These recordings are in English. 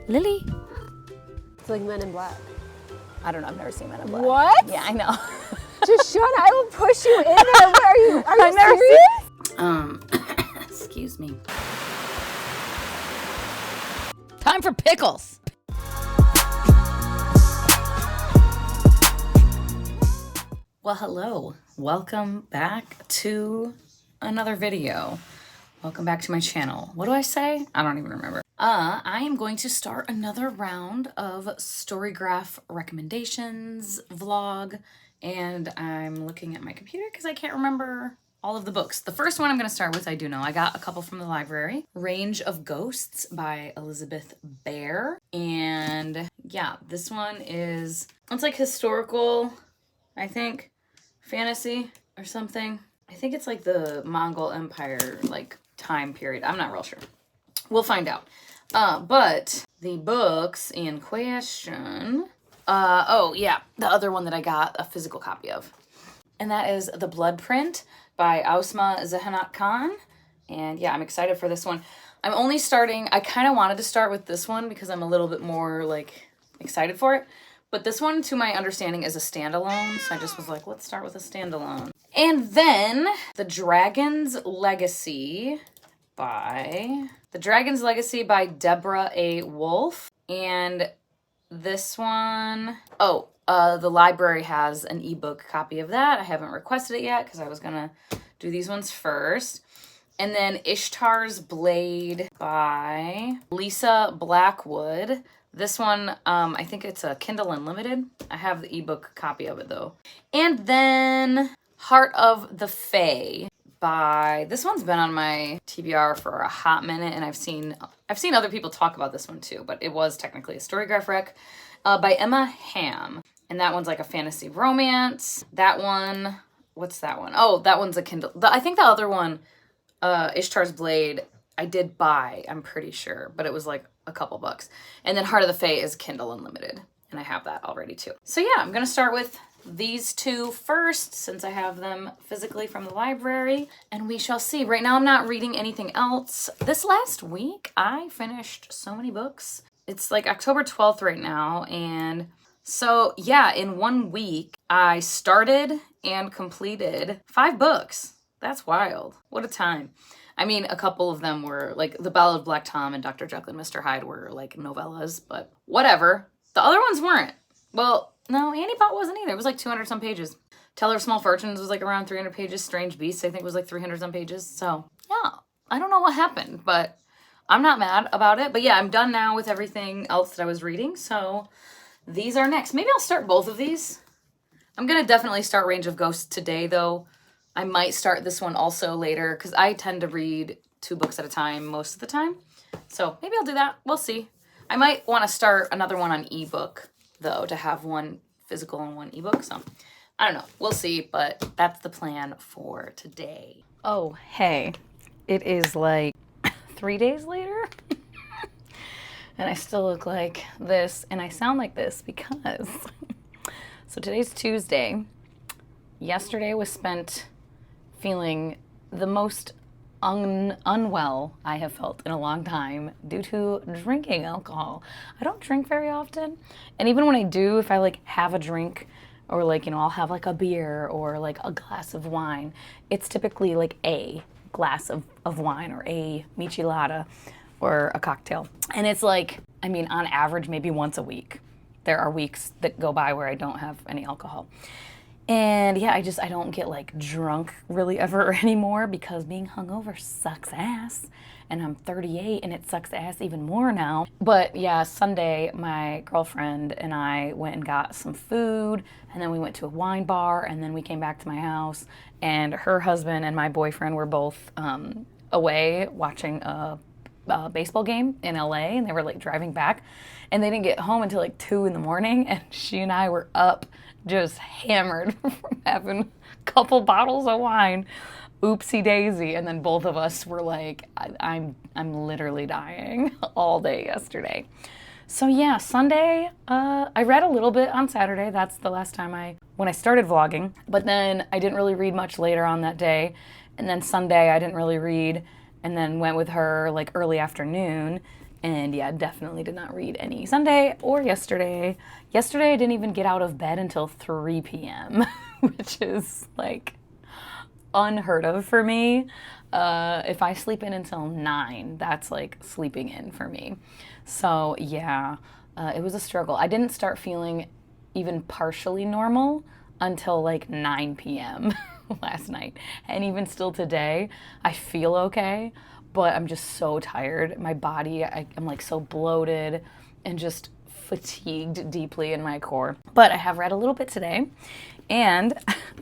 Lillie. It's like Men in Black. I don't know, I've never seen Men in Black. What? Yeah, I know. Just shut up, I will push you in there. Where are you serious? Excuse me. Time for pickles. Well, hello. Welcome back to another video. Welcome back to my channel. What do I say? I don't even remember. I am going to start another round of Storygraph recommendations vlog, and I'm looking at my computer because I can't remember all of the books. The first one I'm going to start with, I do know. I got a couple from the library. Range of Ghosts by Elizabeth Bear. And yeah, this one is, it's like historical, I think, fantasy or something. I think it's like the Mongol Empire, like, time period. I'm not real sure. We'll find out. But the books in question, oh yeah, the other one that I got a physical copy of. And that is The Bloodprint by Ausma Zehanat Khan. And yeah, I'm excited for this one. I'm only starting, I kind of wanted to start with this one because I'm a little bit more like excited for it. But this one, to my understanding, is a standalone. So I just was like, let's start with a standalone. And then The Dragon's Legacy by Deborah A. Wolfe. And this one, the library has an ebook copy of that. I haven't requested it yet because I was gonna do these ones first. And then Ishtar's Blade by Lisa Blackwood. This one, I think it's a Kindle Unlimited. I have the ebook copy of it though. And then Heart of the Fae by, this one's been on my TBR for a hot minute, and I've seen other people talk about this one too, but it was technically a Storygraph rec, by Emma Hamm. And that one's like a fantasy romance. That one, what's that one? Oh, that one's a Kindle. I think the other one, Ishtar's Blade, I did buy, I'm pretty sure, but it was like a couple bucks. And then Heart of the Fae is Kindle Unlimited, and I have that already too. So yeah, I'm gonna start with these two first since I have them physically from the library, and we shall see. Right now I'm not reading anything else. This last week I finished so many books. It's like October 12th right now, and so yeah, in 1 week I started and completed 5 books. That's wild. What a time. I mean, a couple of them were like The Ballad of Black Tom and Dr. Jekyll and Mr. Hyde were like novellas, but whatever. The other ones weren't. Well, no, Annie Pot wasn't either. It was like 200 some pages. Teller of Small Fortunes was like around 300 pages. Strange Beasts, I think, was like 300 some pages. So yeah, I don't know what happened, but I'm not mad about it. But yeah, I'm done now with everything else that I was reading. So these are next. Maybe I'll start both of these. I'm going to definitely start Range of Ghosts today though. I might start this one also later because I tend to read 2 books at a time most of the time. So maybe I'll do that. We'll see. I might want to start another one on ebook though, to have one physical and one ebook. So I don't know. We'll see, but that's the plan for today. Oh, hey. It is like 3 days later. And I still look like this and I sound like this because so today's Tuesday. Yesterday was spent feeling the most unwell I have felt in a long time due to drinking alcohol. I don't drink very often, and even when I do, if I like have a drink or like, you know, I'll have like a beer or like a glass of wine, it's typically like a glass of wine or a Michelada or a cocktail. And it's like, I mean, on average, maybe once a week. There are weeks that go by where I don't have any alcohol. And yeah, I don't get like drunk really ever anymore because being hungover sucks ass. And I'm 38 and it sucks ass even more now. But yeah, Sunday, my girlfriend and I went and got some food, and then we went to a wine bar, and then we came back to my house, and her husband and my boyfriend were both away watching a baseball game in LA, and they were like driving back, and they didn't get home until like 2 in the morning, and she and I were up just hammered from having a couple bottles of wine. Oopsie daisy. And then both of us were like, I'm literally dying all day yesterday. So yeah, Sunday, I read a little bit on Saturday. That's the last time when I started vlogging, but then I didn't really read much later on that day. And then Sunday I didn't really read, and then went with her like early afternoon And yeah, definitely did not read any Sunday or yesterday. Yesterday I didn't even get out of bed until 3 p.m., which is like unheard of for me. If I sleep in until 9, that's like sleeping in for me. So yeah, it was a struggle. I didn't start feeling even partially normal until like 9 p.m. last night. And even still today, I feel okay, but I'm just so tired. My body, I'm like so bloated and just fatigued deeply in my core. But I have read a little bit today, and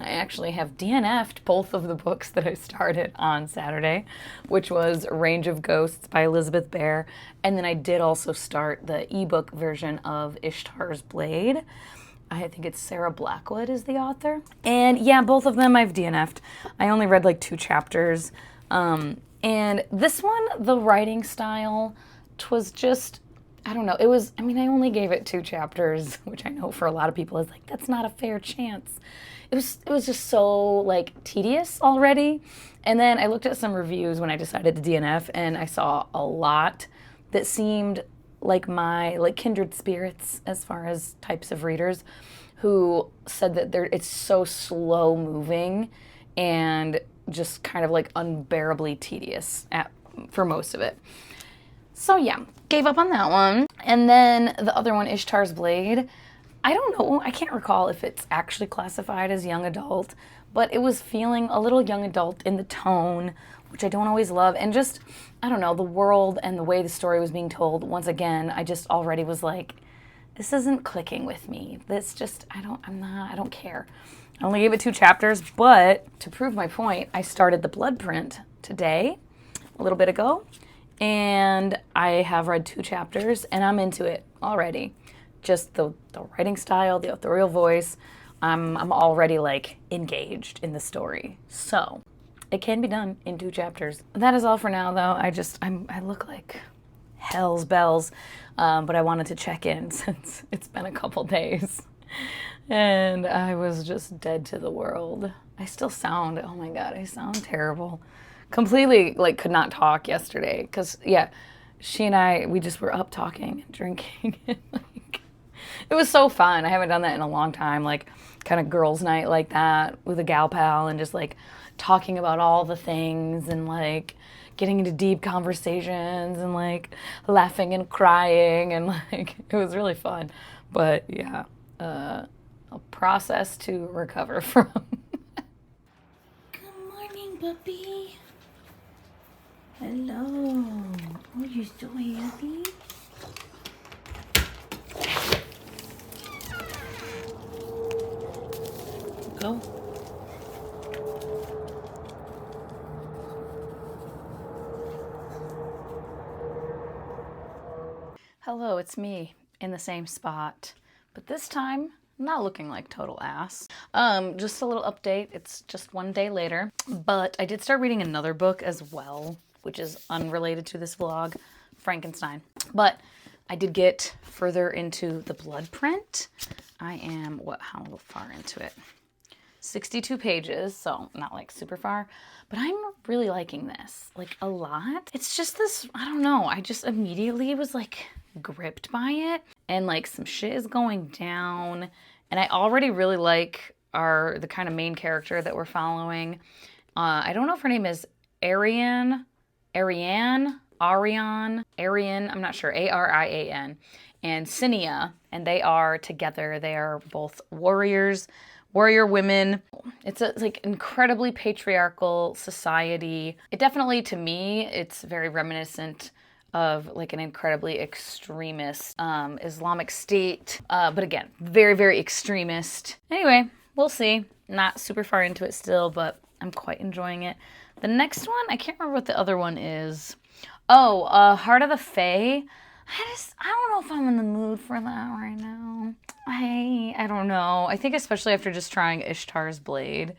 I actually have DNF'd both of the books that I started on Saturday, which was Range of Ghosts by Elizabeth Bear, and then I did also start the ebook version of Ishtar's Blade. I think it's Sarah Blackwood is the author. And yeah, both of them I've DNF'd. I only read like 2 chapters. And this one, the writing style, was just, I don't know. It was, I mean, I only gave it 2 chapters, which I know for a lot of people is like, that's not a fair chance. It was just so like tedious already. And then I looked at some reviews when I decided to DNF, and I saw a lot that seemed like my kindred spirits as far as types of readers, who said that it's so slow moving and just kind of like unbearably tedious for most of it. So yeah, gave up on that one. And then the other one, Ishtar's Blade, I don't know, I can't recall if it's actually classified as young adult, but it was feeling a little young adult in the tone, which I don't always love, and just, I don't know, the world and the way the story was being told, once again, I just already was like, this isn't clicking with me. This just, I don't care. I only gave it 2 chapters, but to prove my point, I started the Bloodprint today, a little bit ago, and I have read 2 chapters, and I'm into it already. Just the writing style, the authorial voice, I'm already like engaged in the story. So it can be done in 2 chapters. That is all for now, though. I look like hell's bells, but I wanted to check in since it's been a couple days. And I was just dead to the world. I still sound, oh my God, I sound terrible. Completely, like, could not talk yesterday. Because, yeah, she and I, we just were up talking and drinking. And, like, it was so fun. I haven't done that in a long time. Like, kind of girls' night like that with a gal pal and just, like, talking about all the things and, like, getting into deep conversations and, like, laughing and crying. And, like, it was really fun. But, yeah. A process to recover from. Good morning, puppy. Hello. Oh, you're so happy. Go. Hello, it's me in the same spot, but this time not looking like total ass. Just a little update. It's just 1 day later, but I did start reading another book as well, which is unrelated to this vlog, Frankenstein. But I did get further into the Bloodprint. I am, how far into it? 62 pages, so not like super far, but I'm really liking this, like a lot. It's just this, I don't know, I just immediately was like gripped by it, and like some shit is going down, and I already really like the kind of main character that we're following. I don't know if her name is Arian, I'm not sure, Arian, and Cinia, and they are together. They are both warrior women. It's a like incredibly patriarchal society. It definitely, to me, it's very reminiscent of like an incredibly extremist Islamic State. But again, very, very extremist. Anyway, we'll see. Not super far into it still, but I'm quite enjoying it. The next one, I can't remember what the other one is. Oh, Heart of the Fae. I don't know if I'm in the mood for that right now. I don't know. I think especially after just trying Ishtar's Blade.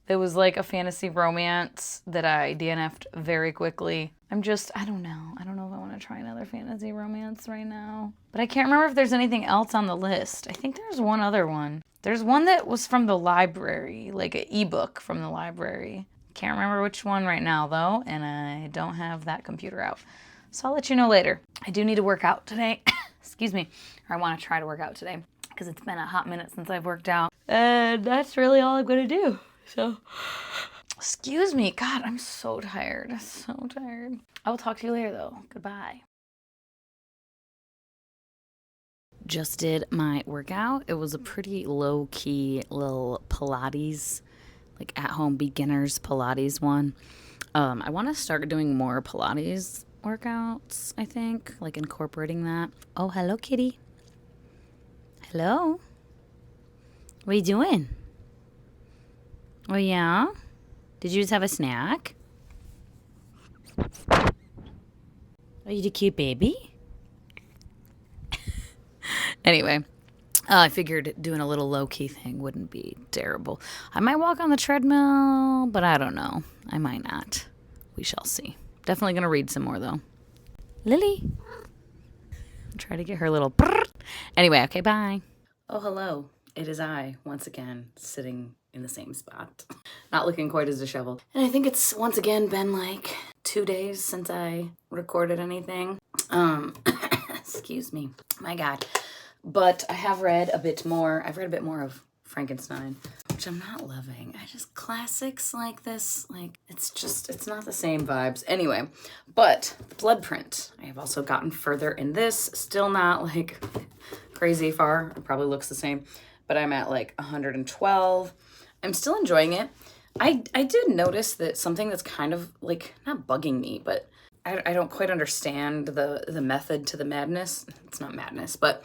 There was like a fantasy romance that I DNF'd very quickly. I don't know. I don't know if I want to try another fantasy romance right now. But I can't remember if there's anything else on the list. I think there's one other one. There's one that was from the library, like an ebook from the library. Can't remember which one right now though, and I don't have that computer out. So I'll let you know later. I do need to work out today. Excuse me. Or I want to try to work out today because it's been a hot minute since I've worked out. And that's really all I'm going to do. So, excuse me. God, I'm so tired. So tired. I will talk to you later though. Goodbye. Just did my workout. It was a pretty low-key little Pilates, like at-home beginners Pilates one. I want to start doing more Pilates workouts, I think, like incorporating that. Oh, hello, kitty. Hello. What are you doing? Oh, yeah? Did you just have a snack? Are you the cute baby? Anyway, I figured doing a little low-key thing wouldn't be terrible. I might walk on the treadmill, but I don't know. I might not. We shall see. Definitely going to read some more, though. Lily. Try to get her little... Anyway, okay, bye. Oh, hello. It is I, once again, sitting in the same spot. Not looking quite as disheveled. And I think it's, once again, been like 2 days since I recorded anything. Excuse me. My God. But I have read a bit more. I've read a bit more of Frankenstein, which I'm not loving. I just, classics like this, like, it's not the same vibes. Anyway, but Bloodprint, I have also gotten further in this. Still not, like, crazy far. It probably looks the same, but I'm at, like, 112. I'm still enjoying it. I did notice that something that's kind of, like, not bugging me, but I don't quite understand the method to the madness. It's not madness, but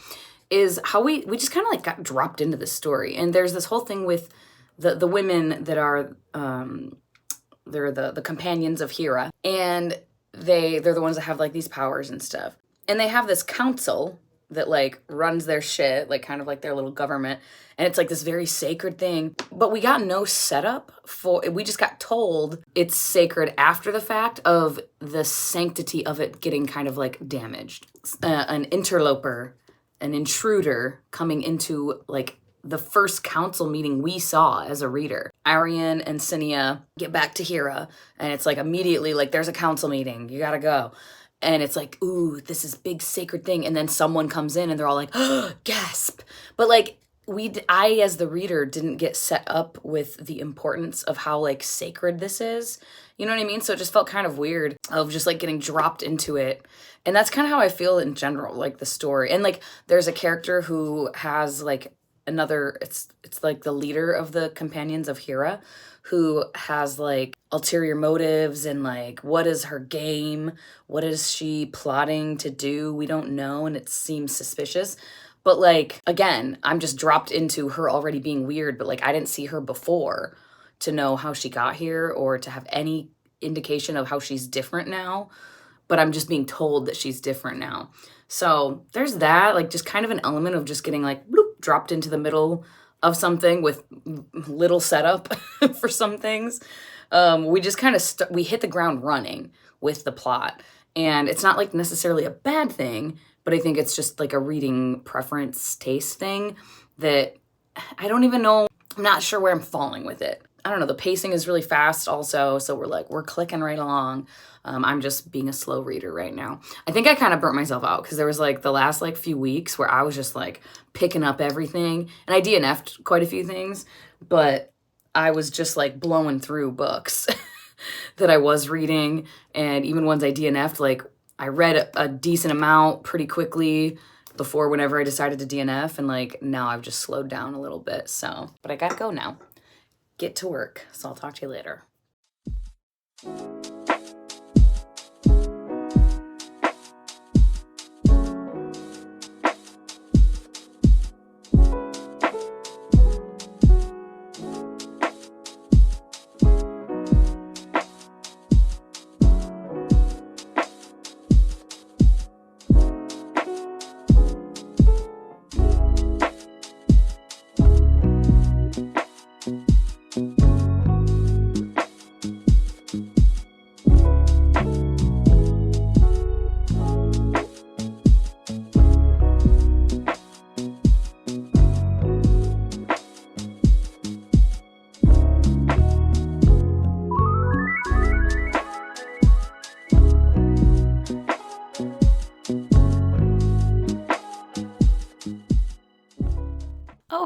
is how we just kind of like got dropped into this story. And there's this whole thing with the women that are, they're the companions of Hera, and they're the ones that have like these powers and stuff. And they have this council that like runs their shit, like kind of like their little government. And it's like this very sacred thing, but we got no setup for it. We just got told it's sacred after the fact of the sanctity of it getting kind of like damaged. An interloper, an intruder coming into like the first council meeting we saw as a reader. Arian and Cinia get back to Hera, and it's like immediately like there's a council meeting, you gotta go. And it's like, ooh, this is big sacred thing. And then someone comes in and they're all like, oh, gasp. But like I, as the reader, didn't get set up with the importance of how like sacred this is. You know what I mean? So it just felt kind of weird of just like getting dropped into it. And that's kind of how I feel in general, like the story. And like there's a character who has like another, it's like the leader of the companions of Hera, who has like ulterior motives and like what is her game? What is she plotting to do? We don't know, and it seems suspicious. But like, again, I'm just dropped into her already being weird, but like I didn't see her before to know how she got here or to have any indication of how she's different now. But I'm just being told that she's different now. So there's that, like just kind of an element of just getting like bloop, dropped into the middle of something with little setup for some things. We just kind of, we hit the ground running with the plot. And it's not like necessarily a bad thing, but I think it's just like a reading preference taste thing that I don't even know. I'm not sure where I'm falling with it. I don't know. The pacing is really fast also. So we're clicking right along. I'm just being a slow reader right now. I think I kind of burnt myself out because there was like the last like few weeks where I was just like picking up everything, and I DNF'd quite a few things, but I was just like blowing through books that I was reading. And even ones I DNF'd, like I read a decent amount pretty quickly before whenever I decided to DNF. And like now I've just slowed down a little bit. So, but I gotta go now. Get to work. So I'll talk to you later.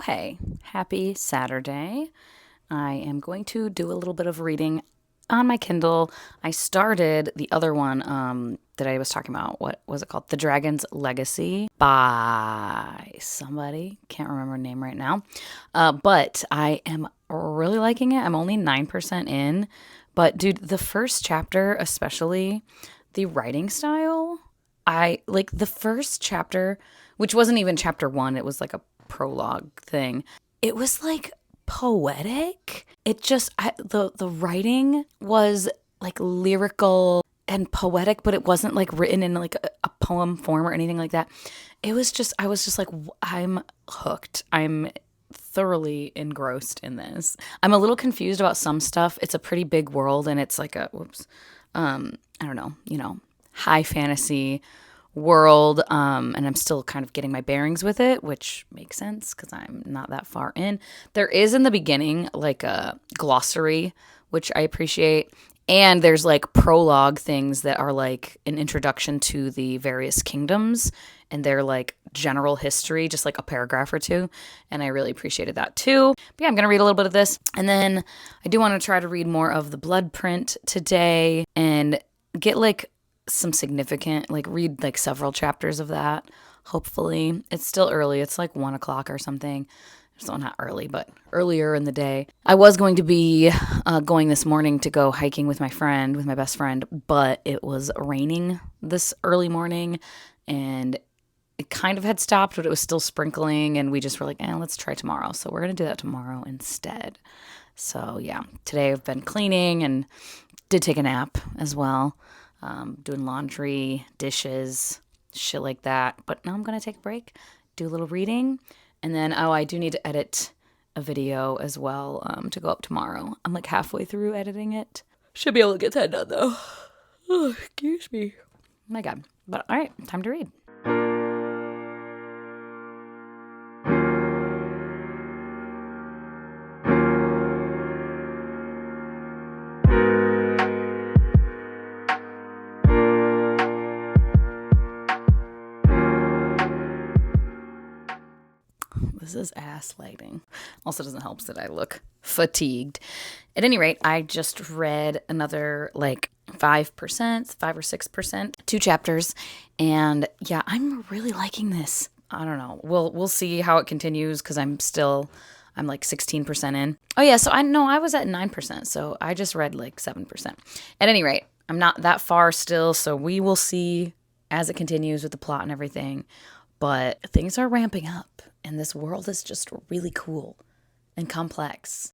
hey, happy Saturday. I am going to do a little bit of reading on my Kindle. I started the other one that I was talking about. What was it called? The Dragon's Legacy by somebody. Can't remember her name right now. But I am really liking it. I'm only 9% in. But dude, the first chapter, especially the writing style, I like the first chapter, which wasn't even chapter 1. It was like a prologue thing. It was like poetic. It just the writing was like lyrical and poetic, but it wasn't like written in like a poem form or anything like that. It was just, I was just like, I'm hooked. I'm thoroughly engrossed in this. I'm a little confused about some stuff. It's a pretty big world, and it's like a I don't know, high fantasy world, and I'm still kind of getting my bearings with it, which makes sense because I'm not that far in. There is in the beginning like a glossary, which I appreciate, and there's like prologue things that are like an introduction to the various kingdoms and their like general history, just like a paragraph or two, and I really appreciated that too. But yeah, I'm gonna read a little bit of this, and then I do want to try to read more of the Bloodprint today and get like some significant, like read like several chapters of that. Hopefully. It's still early. It's like 1 o'clock or something. So not early, but earlier in the day. I was going to be going this morning to go hiking with my best friend, but it was raining this early morning, and it kind of had stopped, but it was still sprinkling, and we just were like, let's try tomorrow. So we're going to do that tomorrow instead. So yeah, today I've been cleaning and did take a nap as well. Doing laundry, dishes, shit like that. But now I'm going to take a break, do a little reading, and then, I do need to edit a video as well to go up tomorrow. I'm like halfway through editing it. Should be able to get that done though. Oh, excuse me. Oh my God. But all right, time to read. This is ass lighting. Also doesn't help that I look fatigued. At any rate, I just read another like 5 or 6%, 2 chapters. And yeah, I'm really liking this. I don't know. We'll see how it continues because I'm like 16% in. Oh yeah, so I was at 9%. So I just read like 7%. At any rate, I'm not that far still. So we will see as it continues with the plot and everything. But things are ramping up, and this world is just really cool and complex.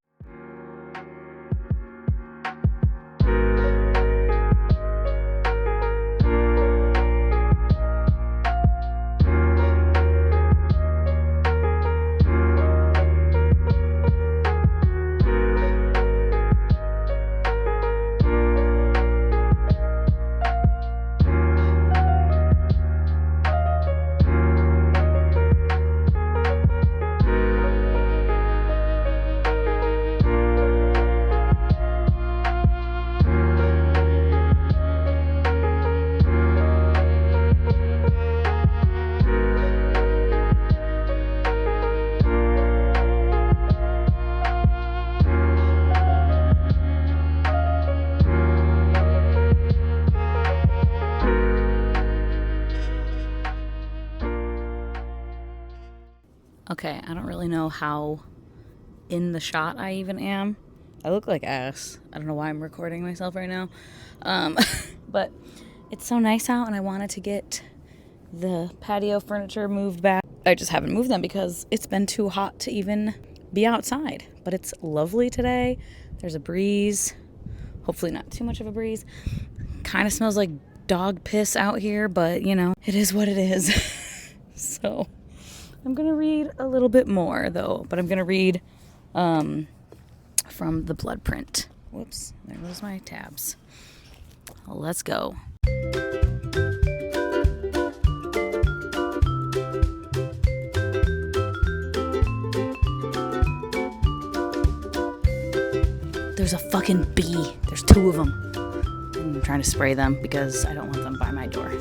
Okay, I don't really know how in the shot I even am. I look like ass. I don't know why I'm recording myself right now. But it's so nice out, and I wanted to get the patio furniture moved back. I just haven't moved them because it's been too hot to even be outside. But it's lovely today. There's a breeze. Hopefully not too much of a breeze. Kind of smells like dog piss out here, but it is what it is. So I'm going to read a little bit more, though, but I'm going to read from the Bloodprint. Whoops, there goes my tabs. Well, let's go. There's a fucking bee. There's 2 of them. I'm trying to spray them because I don't want them by my door.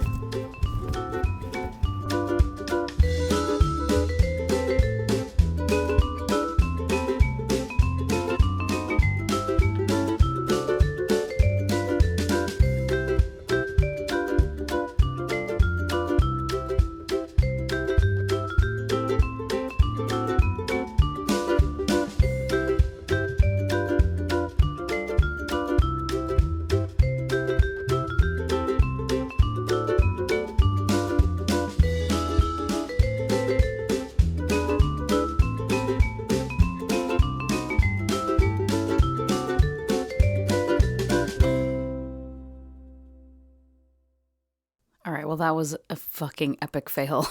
Well, that was a fucking epic fail.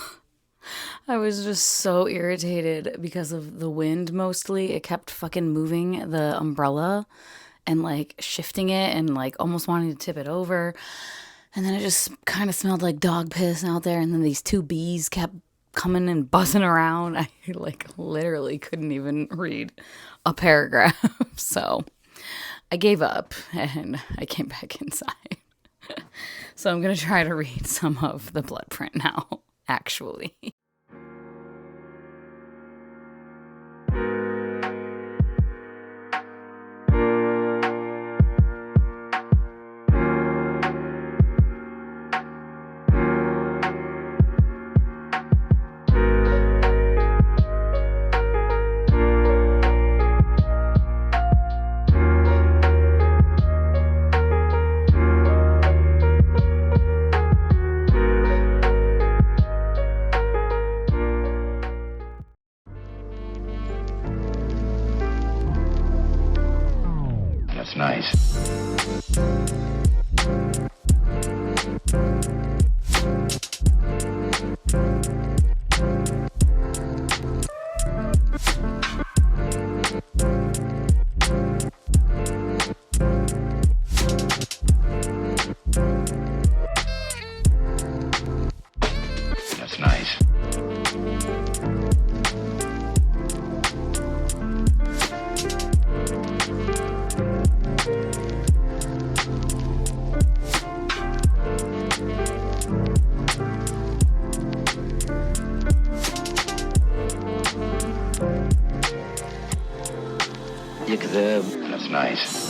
I was just so irritated because of the wind mostly. It kept fucking moving the umbrella and like shifting it and like almost wanting to tip it over. And then it just kind of smelled like dog piss out there. And then these 2 bees kept coming and buzzing around. I like literally couldn't even read a paragraph. So I gave up and I came back inside. So I'm going to try to read some of the Bloodprint now, actually. That's nice. That's nice. That's nice.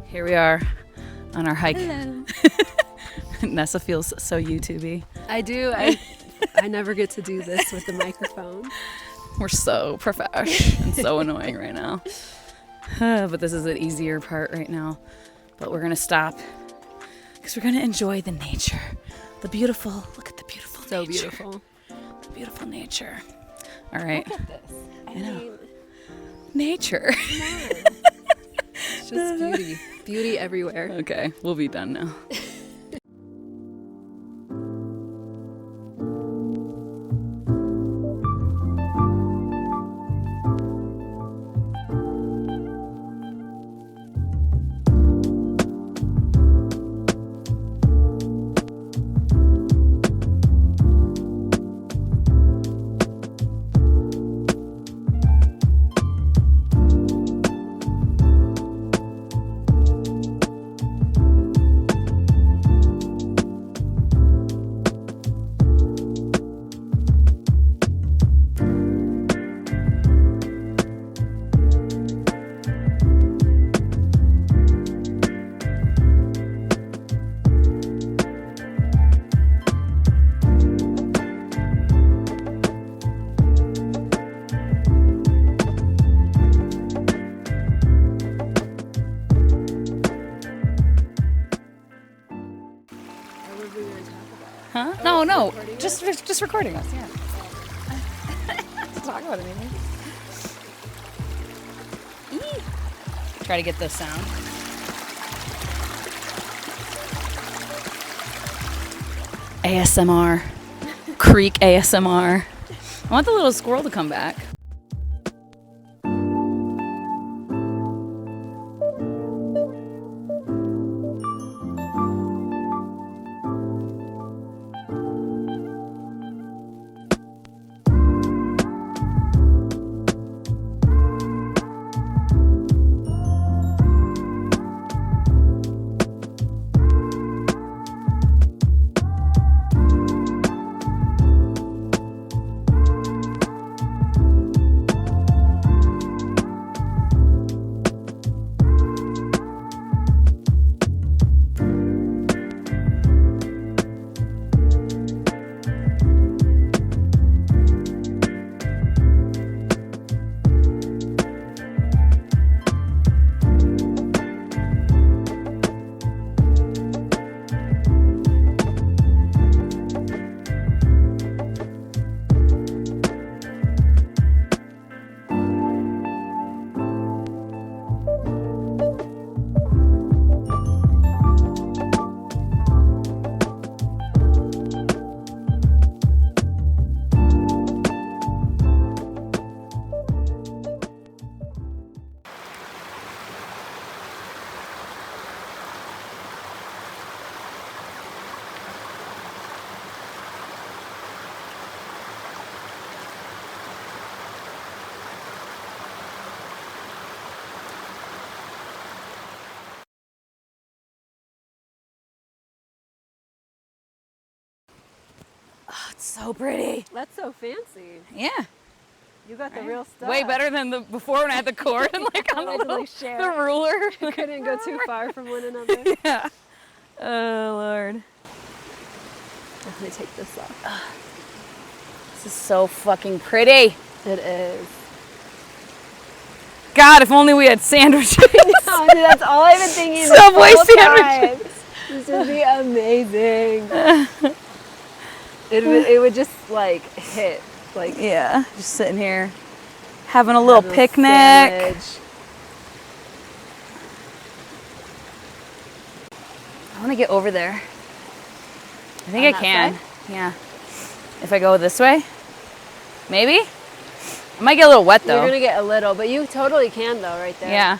Here we are on our hike. Hello. Nessa feels so YouTubey. I do. I never get to do this with the microphone. We're so profesh and so annoying right now. But this is an easier part right now. But we're going to stop because we're going to enjoy the nature. The beautiful, look at the beautiful So nature. beautiful. The beautiful nature. All right. Look at this. I mean, Nature. it's just beauty. Beauty everywhere. Okay, we'll be done now. Huh? No. Just recording us, yeah. To talk about anything. Try to get the sound. ASMR. Creek ASMR. I want the little squirrel to come back. So pretty. That's so fancy. Yeah. You got the real stuff. Way better than the before when I had the cord and like on the, little, the ruler. You couldn't go too far from one another. Yeah. Oh, Lord. Let me take this off. This is so fucking pretty. It is. God, if only we had sandwiches. No, dude, that's all I've been thinking. Subway sandwiches. This would be amazing. It would just like hit. Like, yeah, just sitting here having a little picnic. Sandwich. I want to get over there. I think I can. Side? Yeah. If I go this way, maybe. I might get a little wet though. You're gonna get a little, but you totally can though, right there. Yeah.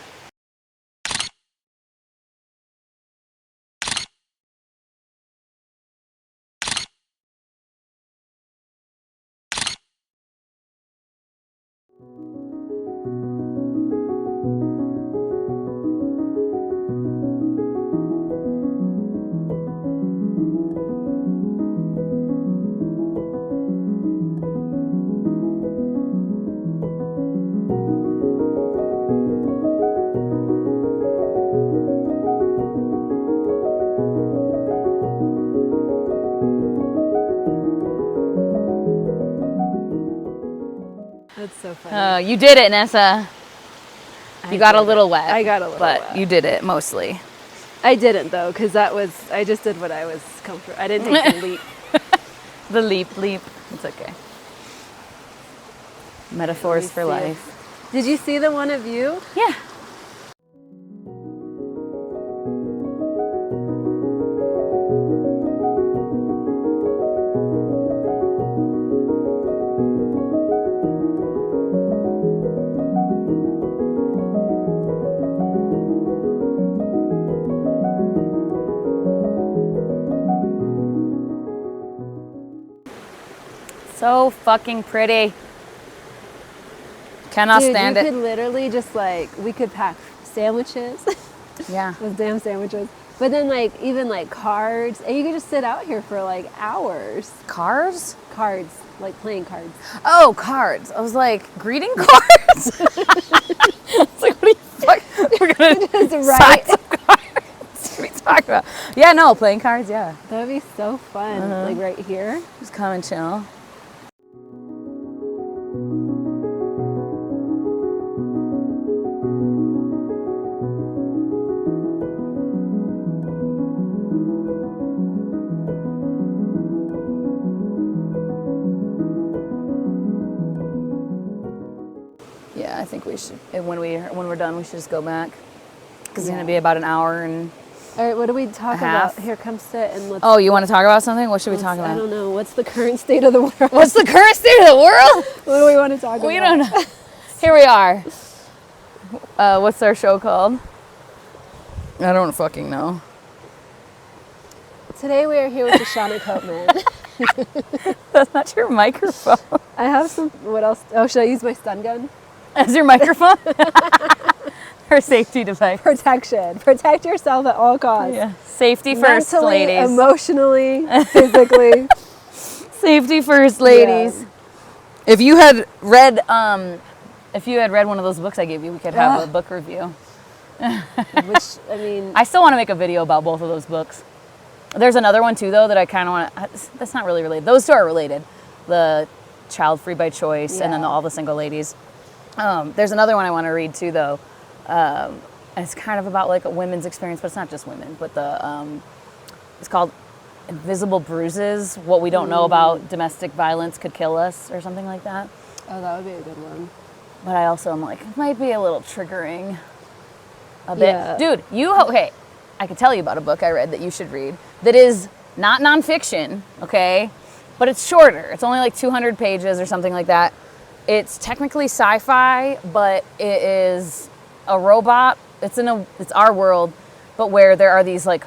That's so funny. You did it, Nessa. You got a little wet. I got a little wet. But you did it mostly. I didn't though, because I just did what I was comfortable. I didn't take the leap. The leap. It's okay. Metaphors for life. Did you see the one of you? Yeah. So fucking pretty. Cannot stand it. You could literally just like, we could pack sandwiches. Yeah. Those damn sandwiches. But then like, even like cards. And you could just sit out here for like hours. Cars? Cards. Like playing cards. Oh, cards. I was like, greeting cards? It's like, what are you fuck? We're gonna Just sign some cards. What are we talking about? Yeah, no, playing cards, yeah. That would be so fun. Like right here. Just come and chill. Yeah, I think we should. When we're done, we should just go back because it's gonna be about an hour and. All right, what do we talk half. about? Here, come sit and let's. Oh, you want to talk about something? What should we talk about? I don't know. What's the current state of the world? What's the current state of the world? What do we want to talk about? We don't know. Here we are. What's our show called? I don't fucking know. Today we are here with Shoshana Copeman. That's not your microphone. I have some. What else? Oh, should I use my stun gun? As your microphone? Her safety device. Protection. Protect yourself at all costs. Yeah. Safety first, mentally, ladies. Emotionally, physically. Safety first, ladies. Yeah. If you had read one of those books I gave you, we could have a book review. Which, I mean... I still want to make a video about both of those books. There's another one, too, though, that I kind of want to... That's not really related. Those two are related. The Child Free by Choice and then All the Single Ladies. There's another one I want to read, too, though. It's kind of about, like, a women's experience, but it's not just women. But it's called Invisible Bruises. What we don't know about domestic violence could kill us, or something like that. Oh, that would be a good one. But I also am like, it might be a little triggering. A bit. Yeah. Dude, okay, I could tell you about a book I read that you should read that is not nonfiction, okay? But it's shorter. It's only like 200 pages or something like that. It's technically sci-fi, but it is a robot. It's our world, but where there are these like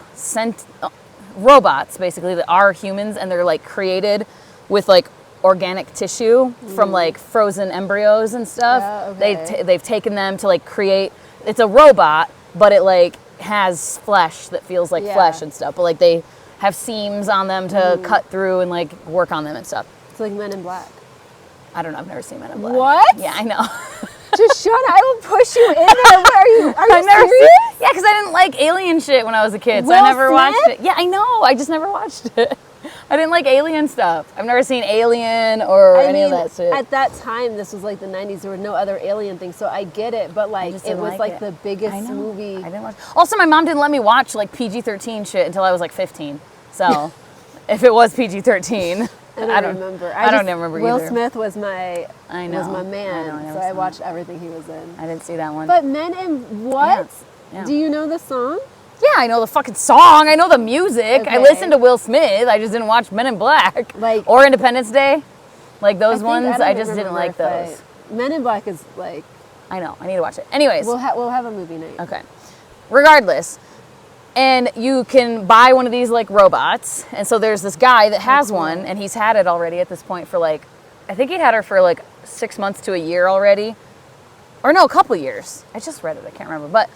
robots basically that are humans, and they're like created with like organic tissue from like frozen embryos and stuff. Yeah, okay. They've taken them to like create. It's a robot, but it like has flesh that feels like flesh and stuff. But like have seams on them to cut through and like work on them and stuff. It's like Men in Black. I don't know. I've never seen Men in Black. What? Yeah, I know. Shoshana, I will push you in there. What are you serious? Yeah, because I didn't like alien shit when I was a kid, so Will I never Smith? watched it. Yeah, I know. I just never watched it. I didn't like alien stuff. I've never seen Alien or any of that shit. At that time, this was like the 90s. There were no other alien things, so I get it. But like, it was like the biggest movie. I didn't watch. Also, my mom didn't let me watch like PG-13 shit until I was like 15. So, if it was PG-13. I don't remember. I don't remember either. Will Smith was my man, I so I watched everything he was in. I didn't see that one. But Men in what? Yeah. Do you know the song? Yeah, I know the fucking song. I know the music. Okay. I listened to Will Smith. I just didn't watch Men in Black. Or Independence Day. Like those ones, I just didn't like those. Men in Black is like... I know. I need to watch it. Anyways. We'll have a movie night. Okay. Regardless. And you can buy one of these like robots. And so there's this guy that has one, and he's had it already at this point for like, I think he'd had her for like 6 months to a year already. Or no, a couple years. I just read it. I can't remember. But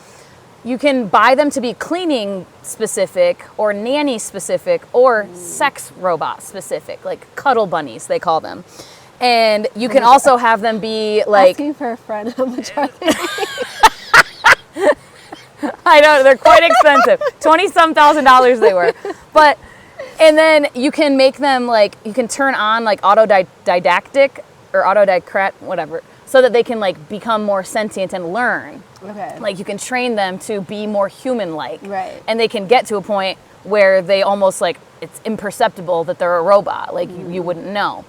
you can buy them to be cleaning specific or nanny specific or sex robot specific, like cuddle bunnies, they call them. And you can also have them be like... Asking for a friend, how much are they? I know, they're quite expensive. $20-some thousand they were. But, and then you can make them like, you can turn on like autodidactic or autodidacrat, whatever, so that they can like become more sentient and learn. Okay. Like you can train them to be more human-like. Right. And they can get to a point where they almost like, it's imperceptible that they're a robot. Like you wouldn't know.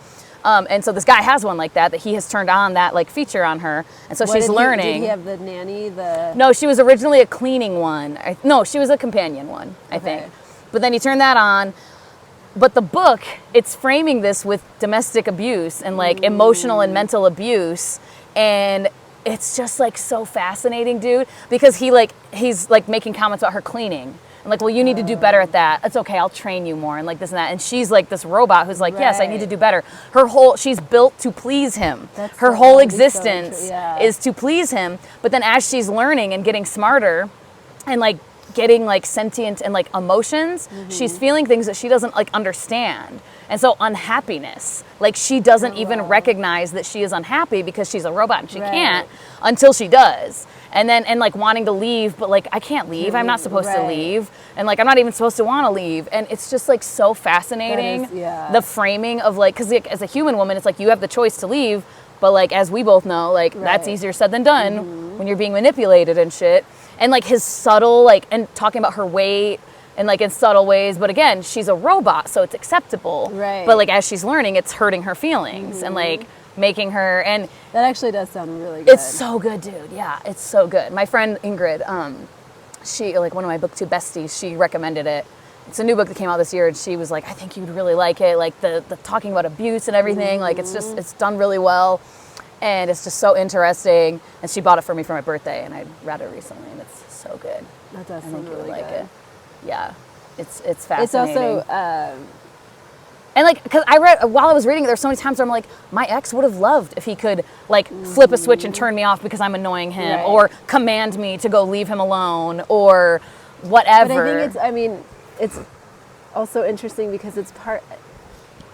And so this guy has one like that he has turned on that like feature on her. And so she's learning. Did he have the nanny, No, she was originally a cleaning one. No, she was a companion one, I think. But then he turned that on. But the book, it's framing this with domestic abuse and like emotional and mental abuse. And it's just like so fascinating, dude, because he's like making comments about her cleaning. And like, well, you need to do better at that. It's okay, I'll train you more, and like this and that. And she's like this robot who's like, yes, I need to do better. She's built to please him. Her whole existence is to please him. But then as she's learning and getting smarter and like getting like sentient and like emotions, she's feeling things that she doesn't like understand. And so unhappiness, like she doesn't even recognize that she is unhappy because she's a robot and she can't until she does. And then, and like wanting to leave, but like, I can't leave. I'm not supposed to leave. And like, I'm not even supposed to want to leave. And it's just like so fascinating. The framing of like, cause like, as a human woman, it's like you have the choice to leave. But like, as we both know, like that's easier said than done when you're being manipulated and shit. And like his subtle, like, and talking about her weight and like in subtle ways. But again, she's a robot, so it's acceptable. But like, as she's learning, it's hurting her feelings and like, making her, and that actually does sound really good. It's so good, dude. Yeah, it's so good. My friend Ingrid, she, like one of my booktube besties, she recommended it. It's a new book that came out this year, and she was like, I think you'd really like it. Like the talking about abuse and everything, like it's done really well, and it's just so interesting. And she bought it for me for my birthday, and I read it recently, and it's so good. That does I sound think you would really like good. it. Yeah, it's fascinating. It's also. And like, because I read, while I was reading it, there's so many times where I'm like, my ex would have loved if he could like flip a switch and turn me off because I'm annoying him, or command me to go leave him alone, or whatever. But I think it's also interesting because it's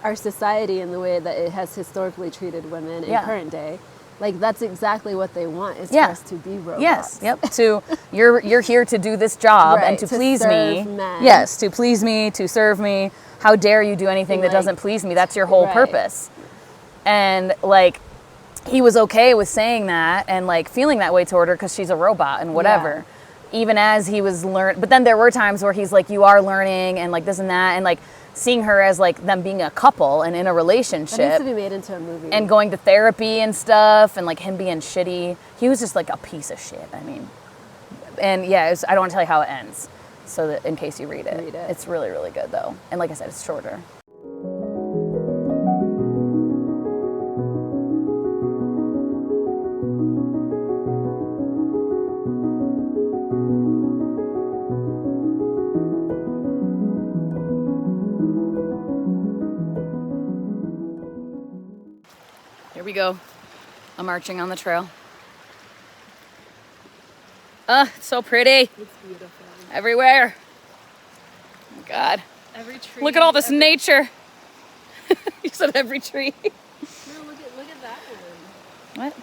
our society in the way that it has historically treated women in current day. Like that's exactly what they want is for us to be robots. Yes, yep. You're here to do this job and to please me. Men. Yes, to please me, to serve me. How dare you do anything that doesn't please me? That's your whole purpose. And like, he was okay with saying that and like feeling that way toward her because she's a robot and whatever. Even as he was but then there were times where he's like, you are learning and like this and that, and like seeing her as like them being a couple and in a relationship. That needs to be made into a movie. And going to therapy and stuff, and like him being shitty. He was just like a piece of shit. I mean, and yeah, I don't want to tell you how it ends. So that in case you read it. It's really, really good though. And like I said, it's shorter. Here we go. I'm marching on the trail. It's so pretty. It's beautiful. Everywhere. Oh my God. Every tree. Look at all this nature. You said every tree. No, look at that one. What?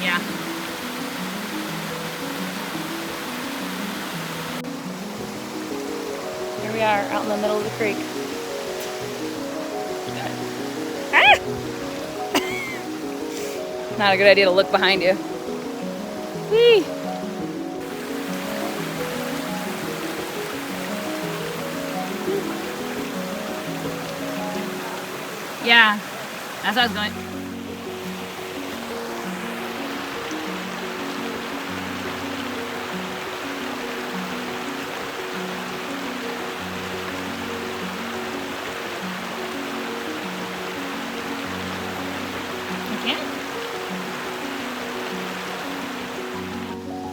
Yeah. Here we are out in the middle of the creek. Ah! Not a good idea to look behind you. Whee! Yeah, that's how I was going.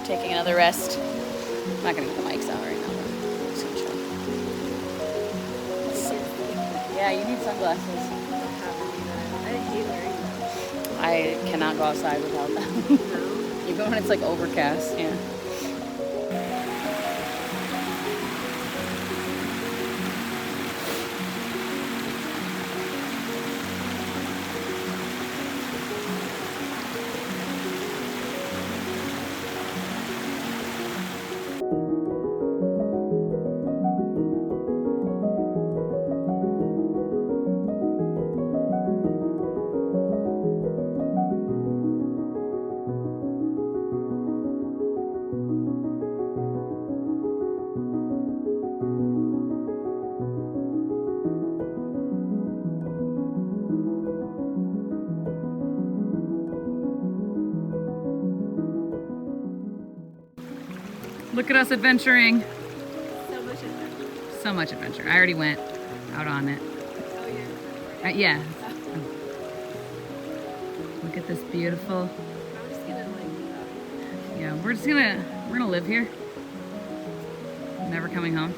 Taking another rest. I'm not gonna get the mics out right now. Just gonna chill. Yeah, you need sunglasses. I hate wearing them. I cannot go outside without them. Even when it's like overcast. Yeah. Look at us adventuring. So much adventure. So much adventure. I already went out on it. Oh, yeah. Yeah. Look at this beautiful. I'm just gonna like. Yeah, we're gonna live here. Never coming home.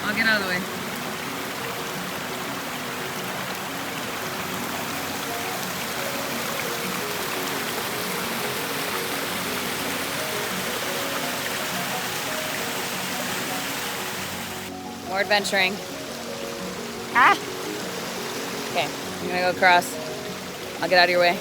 I'll get out of the way. More adventuring. Ah! Okay, I'm gonna go across. I'll get out of your way.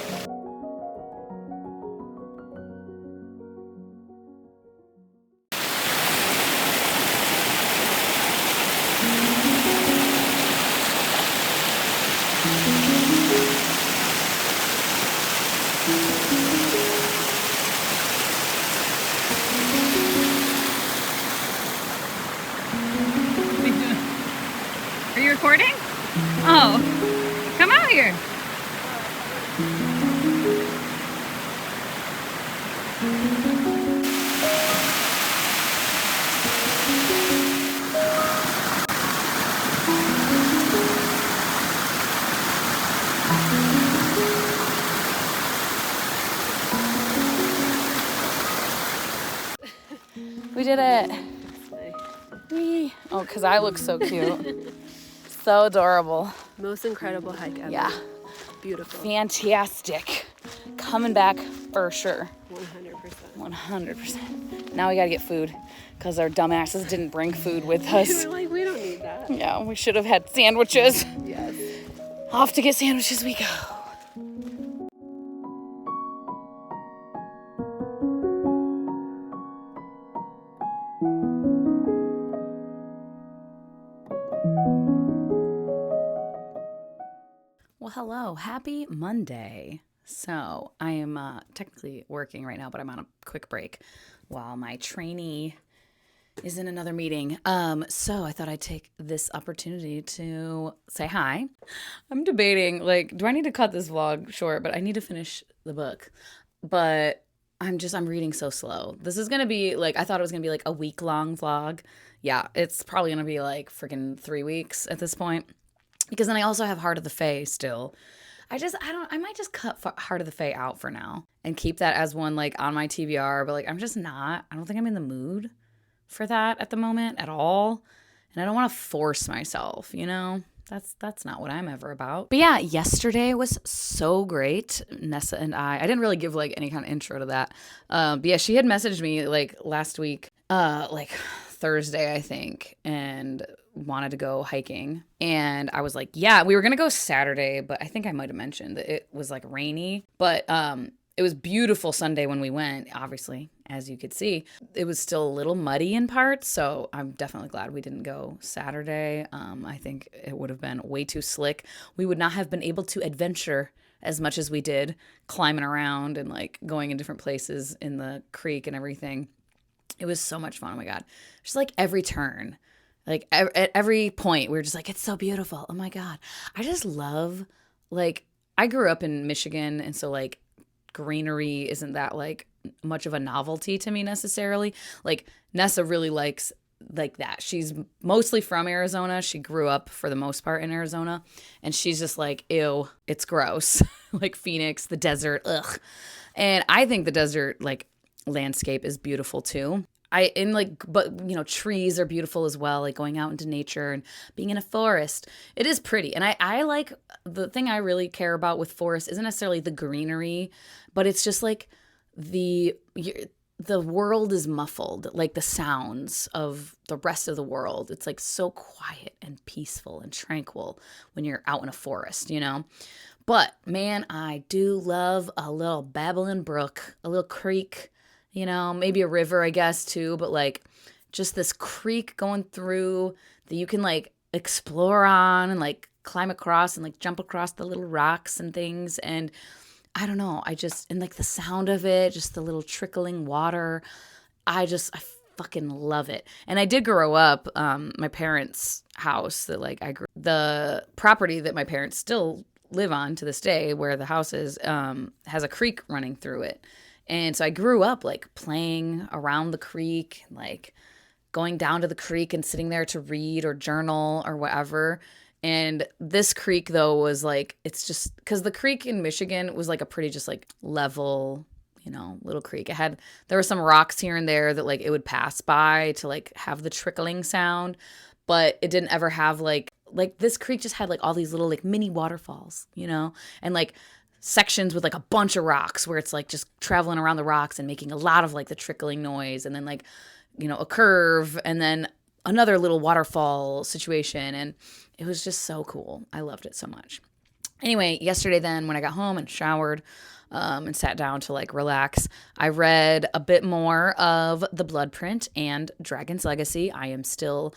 Are you recording? Oh, come out here. We did it. Whee. Oh, because I look so cute. So adorable. Most incredible hike ever. Yeah. Beautiful. Fantastic. Coming back for sure. 100%. 100%. Now we gotta get food because our dumbasses didn't bring food with us. We're like, we don't need that. Yeah, we should have had sandwiches. Yes. Off to get sandwiches we go. Well, hello. Happy Monday. So I am technically working right now, but I'm on a quick break while my trainee is in another meeting. So I thought I'd take this opportunity to say hi. I'm debating, like, do I need to cut this vlog short? But I need to finish the book. But I'm reading so slow. This is going to be, like, I thought it was going to be, like, a week-long vlog. Yeah, it's probably going to be, like, freaking 3 weeks at this point. Because then I also have Heart of the Fae still. I might just cut Heart of the Fae out for now and keep that as one, like, on my TBR. But, like, I don't think I'm in the mood for that at the moment at all. And I don't want to force myself, you know? That's not what I'm ever about. But yeah, yesterday was so great. Nessa and I didn't really give, like, any kind of intro to that. But yeah, she had messaged me, like, last week, like Thursday, I think, and wanted to go hiking. And I was like, yeah, we were going to go Saturday, but I think I might have mentioned that it was, like, rainy. But it was beautiful Sunday when we went, obviously, as you could see. It was still a little muddy in parts, so I'm definitely glad we didn't go Saturday. I think it would have been way too slick. We would not have been able to adventure as much as we did, climbing around and, like, going in different places in the creek and everything. It was so much fun. Oh my God. Just, like, every turn, like, at every point, we were just like, it's so beautiful. Oh my God. I just love, like, I grew up in Michigan, and so, like, greenery isn't that, like, much of a novelty to me necessarily. Like, Nessa really likes, like, that. She's mostly from Arizona. She grew up for the most part in Arizona, and she's just like, ew, it's gross. Like, Phoenix, the desert, ugh. And I think the desert, like, landscape is beautiful too. But, you know, trees are beautiful as well, like going out into nature and being in a forest. It is pretty. And I like, the thing I really care about with forests isn't necessarily the greenery, but it's just like the world is muffled, like the sounds of the rest of the world. It's, like, so quiet and peaceful and tranquil when you're out in a forest, you know? But man, I do love a little babbling brook, a little creek, you know, maybe a river, I guess, too, but, like, just this creek going through that you can, like, explore on and, like, climb across and, like, jump across the little rocks and things. And I don't know, and, like, the sound of it, just the little trickling water, I fucking love it. And I did grow up, my parents' house that, like, the property that my parents still live on to this day, where the house is, has a creek running through it. And so I grew up, like, playing around the creek, like, going down to the creek and sitting there to read or journal or whatever. And this creek, though, was, like, it's just, because the creek in Michigan was, like, a pretty just, like, level, you know, little creek. There were some rocks here and there that, like, it would pass by to, like, have the trickling sound, but it didn't ever have, like this creek just had, like, all these little, like, mini waterfalls, you know, and, like, sections with, like, a bunch of rocks where it's, like, just traveling around the rocks and making a lot of, like, the trickling noise, and then, like, you know, a curve, and then another little waterfall situation. And it was just so cool. I loved it so much. Anyway, yesterday then, when I got home and showered, and sat down to, like, relax, I read a bit more of the Bloodprint and Dragon's Legacy. I am still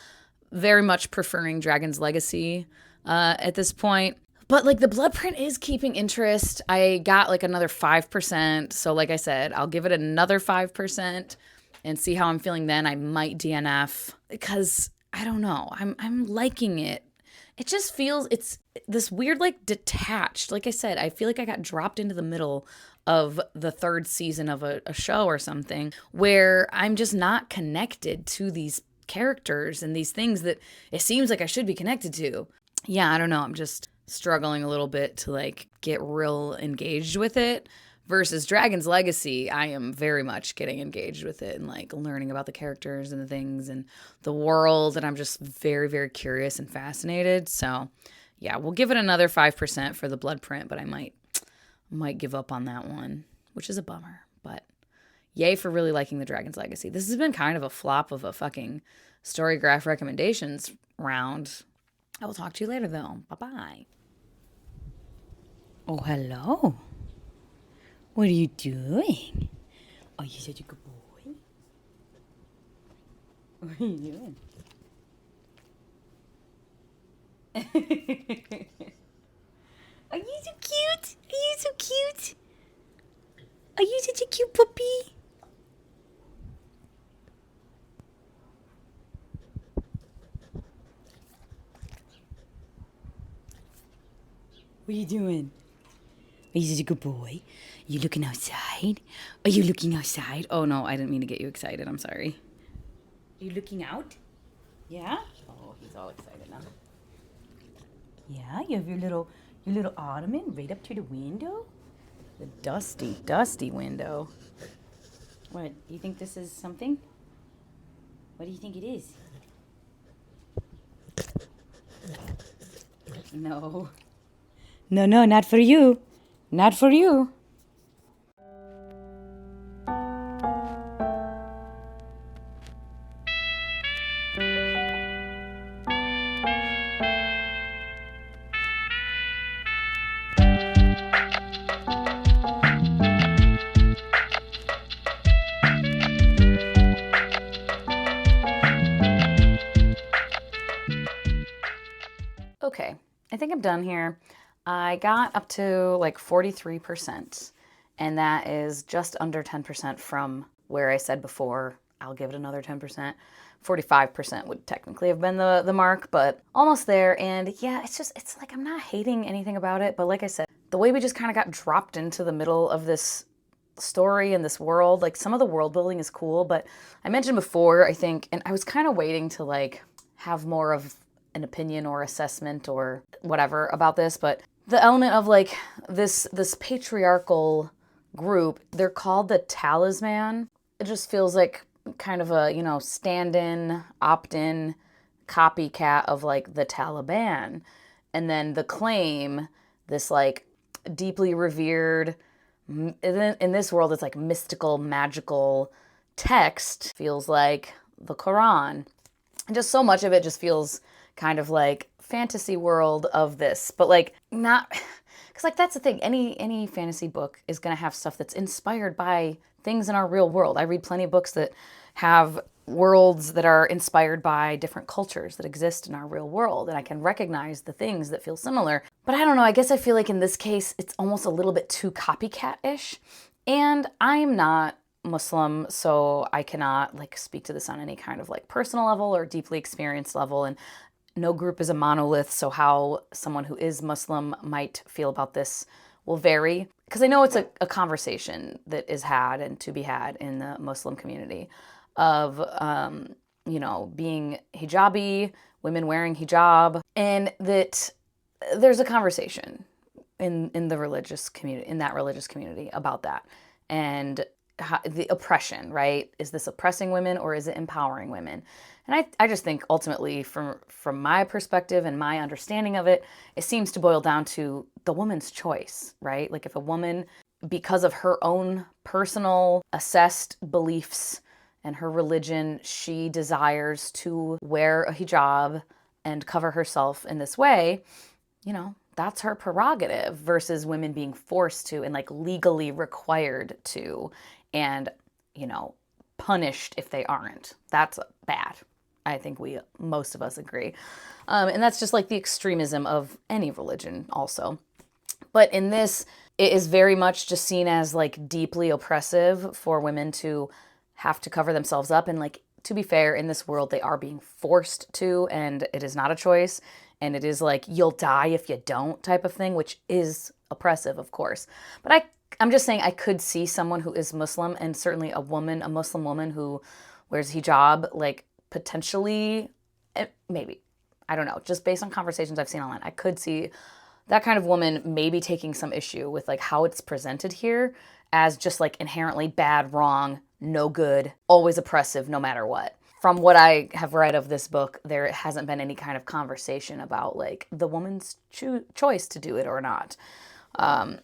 very much preferring Dragon's Legacy at this point. But, like, the Bloodprint is keeping interest. I got, like, another 5%. So, like I said, I'll give it another 5% and see how I'm feeling then. I might DNF because, I don't know, I'm liking it. It just feels, it's this weird, like, detached. Like I said, I feel like I got dropped into the middle of the third season of a show or something, where I'm just not connected to these characters and these things that it seems like I should be connected to. Yeah, I don't know. I'm just struggling a little bit to, like, get real engaged with it. Versus Dragon's Legacy, I am very much getting engaged with it and, like, learning about the characters and the things and the world, and I'm just very, very curious and fascinated. So, yeah, we'll give it another 5% for the Bloodprint, but I might give up on that one, which is a bummer. But Yay for really liking The Dragon's Legacy. This has been kind of a flop of a fucking Storygraph recommendations round. I will talk to you later, though. Bye-bye. Oh, hello. What are you doing? Oh, you're such a good boy. What are you doing? Are you so cute? Are you so cute? Are you such a cute puppy? What are you doing? Are you such a good boy? Are you looking outside? Are you looking outside? Oh no, I didn't mean to get you excited. I'm sorry. Are you looking out? Yeah? Oh, he's all excited now. Yeah, you have your little ottoman right up to the window? The dusty, dusty window. What, do you think this is something? What do you think it is? No. No, not for you. Not for you. Okay, I think I'm done here. I got up to like 43%, and that is just under 10% from where I said before I'll give it another 10%. 45% would technically have been the mark, but almost there. And yeah, it's like I'm not hating anything about it, but like I said, the way we just kind of got dropped into the middle of this story and this world, like some of the world building is cool, but I mentioned before, I think, and I was kind of waiting to like have more of an opinion or assessment or whatever about this, but the element of like this patriarchal group, they're called the Talisman. It just feels like kind of a, you know, stand-in, opt-in copycat of like the Taliban. And then the claim, this like deeply revered, in this world it's like mystical, magical text, feels like the Quran. And just so much of it just feels kind of like fantasy world of this, but like not, because like that's the thing, any fantasy book is going to have stuff that's inspired by things in our real world. I read plenty of books that have worlds that are inspired by different cultures that exist in our real world, and I can recognize the things that feel similar. But I don't know, I guess I feel like in this case it's almost a little bit too copycat-ish, and I'm not Muslim, so I cannot like speak to this on any kind of like personal level or deeply experienced level, and no group is a monolith, so how someone who is Muslim might feel about this will vary. Because I know it's a conversation that is had and to be had in the Muslim community of, you know, being hijabi, women wearing hijab, and that there's a conversation in the religious community, in that religious community about that. And how, the oppression, right? Is this oppressing women or is it empowering women? And I just think ultimately from my perspective and my understanding of it, it seems to boil down to the woman's choice, right? Like if a woman, because of her own personal assessed beliefs and her religion, she desires to wear a hijab and cover herself in this way, you know, that's her prerogative versus women being forced to and like legally required to and, you know, punished if they aren't. That's bad. I think most of us agree. And that's just like the extremism of any religion also. But in this, it is very much just seen as like deeply oppressive for women to have to cover themselves up. And like, to be fair, in this world, they are being forced to, and it is not a choice. And it is like, you'll die if you don't type of thing, which is oppressive, of course. But I'm just saying I could see someone who is Muslim, and certainly a Muslim woman who wears hijab, like potentially, maybe, I don't know, just based on conversations I've seen online, I could see that kind of woman maybe taking some issue with like how it's presented here as just like inherently bad, wrong, no good, always oppressive, no matter what. From what I have read of this book, there hasn't been any kind of conversation about like the woman's choice to do it or not.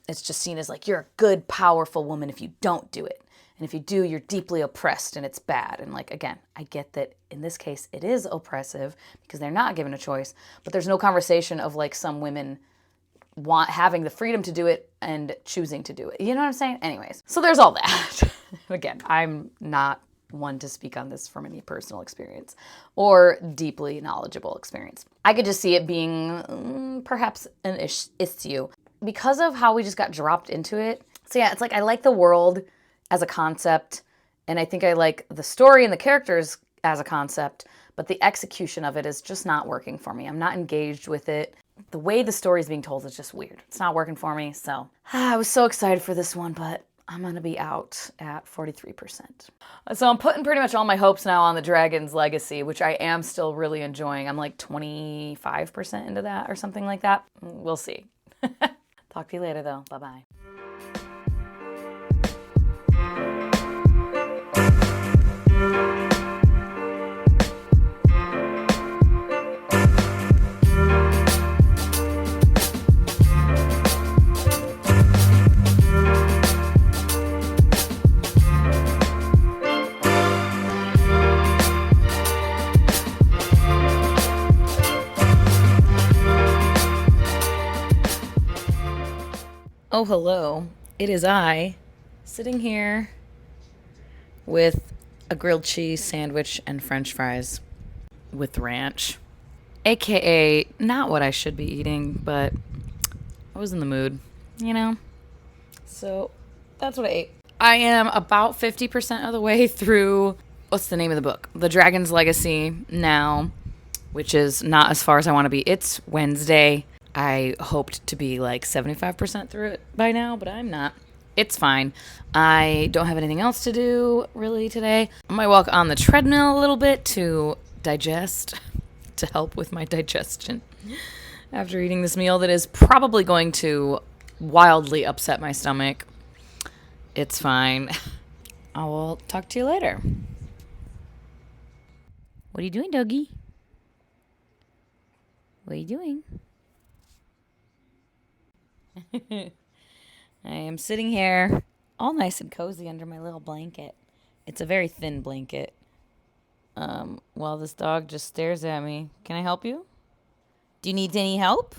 It's just seen as like, you're a good, powerful woman if you don't do it. And if you do, you're deeply oppressed and it's bad. And like, again, I get that in this case, it is oppressive because they're not given a choice, but there's no conversation of like some women having the freedom to do it and choosing to do it. You know what I'm saying? Anyways, so there's all that. Again, I'm not one to speak on this from any personal experience or deeply knowledgeable experience. I could just see it being perhaps an issue because of how we just got dropped into it. So yeah, it's like I like the world as a concept, and I think I like the story and the characters as a concept, but the execution of it is just not working for me. I'm not engaged with it. The way the story is being told is just weird. It's not working for me, so I was so excited for this one, but I'm going to be out at 43%. So I'm putting pretty much all my hopes now on the Dragon's Legacy, which I am still really enjoying. I'm like 25% into that or something like that. We'll see. Talk to you later, though. Bye-bye. Oh, hello. It is I, sitting here with a grilled cheese sandwich and french fries with ranch. AKA not what I should be eating, but I was in the mood, you know? So that's what I ate. I am about 50% of the way through, what's the name of the book? The Dragon's Legacy now, which is not as far as I want to be. It's Wednesday. I hoped to be like 75% through it by now, but I'm not. It's fine. I don't have anything else to do really today. I might walk on the treadmill a little bit to digest, to help with my digestion after eating this meal that is probably going to wildly upset my stomach. It's fine. I will talk to you later. What are you doing, doggy? What are you doing? I am sitting here all nice and cozy under my little blanket. It's a very thin blanket. While this dog just stares at me. Can I help you? Do you need any help?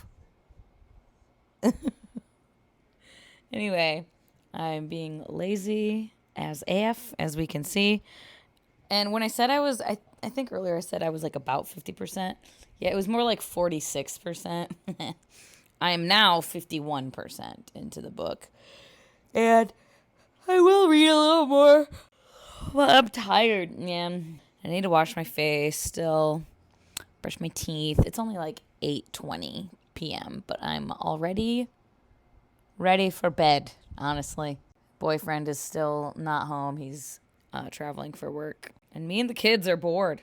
Anyway, I'm being lazy as AF, as we can see. And when I said I think earlier I said I was like about 50%. Yeah, it was more like 46%. I am now 51% into the book. And I will read a little more. Well, I'm tired, man. I need to wash my face still. Brush my teeth. It's only like 8:20 p.m., but I'm already ready for bed, honestly. Boyfriend is still not home. He's traveling for work. And me and the kids are bored.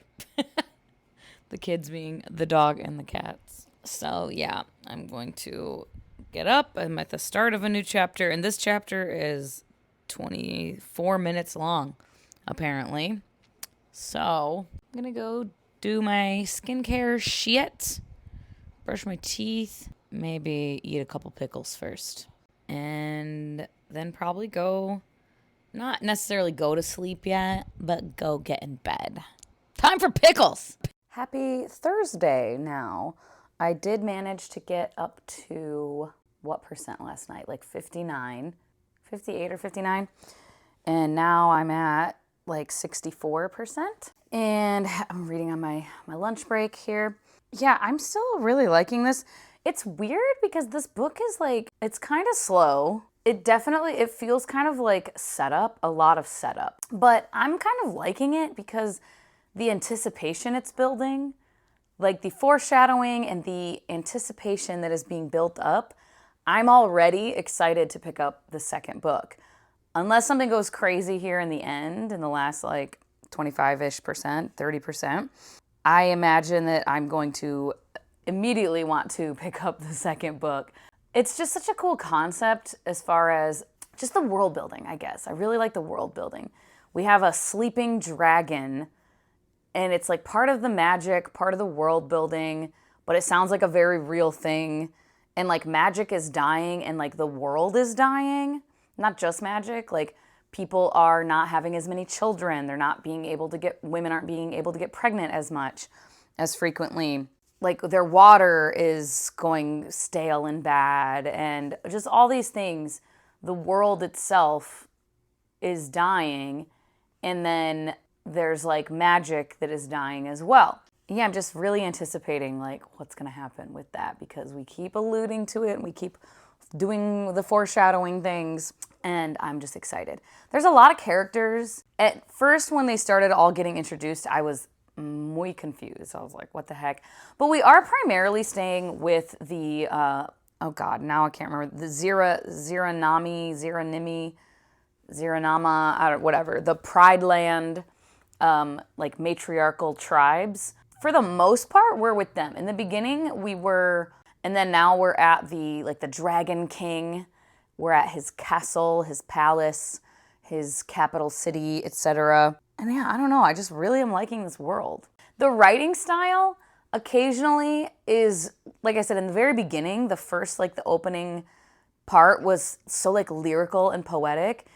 The kids being the dog and the cats. So, yeah, I'm going to get up. I'm at the start of a new chapter, and this chapter is 24 minutes long, apparently. So, I'm going to go do my skincare shit, brush my teeth, maybe eat a couple pickles first, and then probably go, not necessarily go to sleep yet, but go get in bed. Time for pickles! Happy Thursday now. I did manage to get up to what percent last night? Like 58 or 59. And now I'm at like 64%. And I'm reading on my lunch break here. Yeah, I'm still really liking this. It's weird because this book is like, it's kind of slow. It feels kind of like setup, a lot of setup. But I'm kind of liking it because the anticipation it's building, like the foreshadowing and the anticipation that is being built up, I'm already excited to pick up the second book. Unless something goes crazy here in the end, in the last like 25-ish percent, 30%, I imagine that I'm going to immediately want to pick up the second book. It's just such a cool concept as far as just the world building, I guess. I really like the world building. We have a sleeping dragon, and it's like part of the magic, part of the world building, but it sounds like a very real thing. And like magic is dying and like the world is dying. Not just magic, like people are not having as many children. They're not being able to get, women aren't being able to get pregnant as much, as frequently. Like their water is going stale and bad, and just all these things. The world itself is dying, and then there's like magic that is dying as well. Yeah, I'm just really anticipating like what's going to happen with that, because we keep alluding to it and we keep doing the foreshadowing things, and I'm just excited. There's a lot of characters. At first, when they started all getting introduced, I was muy confused. I was like, what the heck? But we are primarily staying with the, oh God, now I can't remember, the Ziranama, I don't, whatever, the Pride Land, like matriarchal tribes. For the most part, we're with them. In the beginning, we were, and then now we're at the, like the Dragon King. We're at his castle, his palace, his capital city, etc. And yeah, I don't know, I just really am liking this world. The writing style occasionally is, like I said, in the very beginning, the first, like the opening part was so like lyrical and poetic.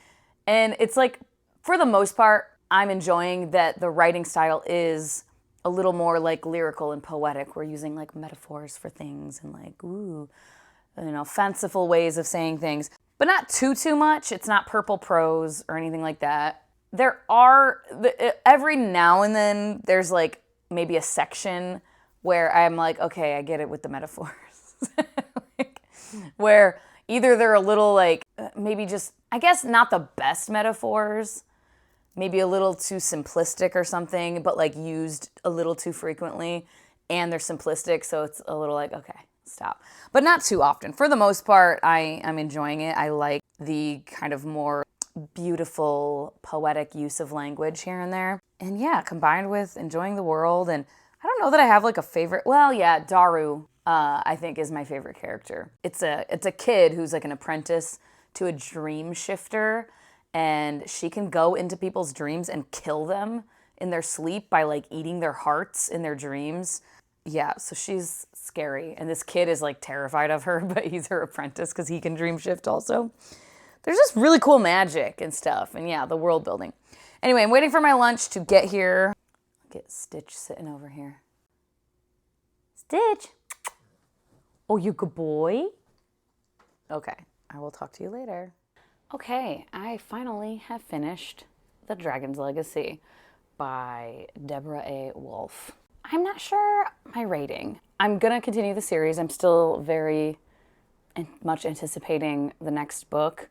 And it's like, for the most part, I'm enjoying that the writing style is a little more like lyrical and poetic. We're using like metaphors for things and like, ooh, you know, fanciful ways of saying things, but not too much. It's not purple prose or anything like that. There are, every now and then, there's like maybe a section where I'm like, okay, I get it with the metaphors. Like, where either they're a little like, maybe just, I guess not the best metaphors, maybe a little too simplistic or something, but like used a little too frequently, and they're simplistic, so it's a little like, okay, stop. But not too often. For the most part, I'm enjoying it. I like the kind of more beautiful, poetic use of language here and there. And yeah, combined with enjoying the world. And I don't know that I have like a favorite. Well, yeah, Daru, I think is my favorite character. It's a kid who's like an apprentice to a dream shifter, and she can go into people's dreams and kill them in their sleep by like eating their hearts in their dreams. Yeah, so she's scary. And this kid is like terrified of her, but he's her apprentice because he can dream shift also. There's just really cool magic and stuff. And yeah, the world building. Anyway, I'm waiting for my lunch to get here. Get Stitch sitting over here. Stitch. Oh, you good boy? Okay, I will talk to you later. Okay, I finally have finished The Dragon's Legacy by Deborah A. Wolfe. I'm not sure my rating. I'm gonna continue the series. I'm still very much anticipating the next book.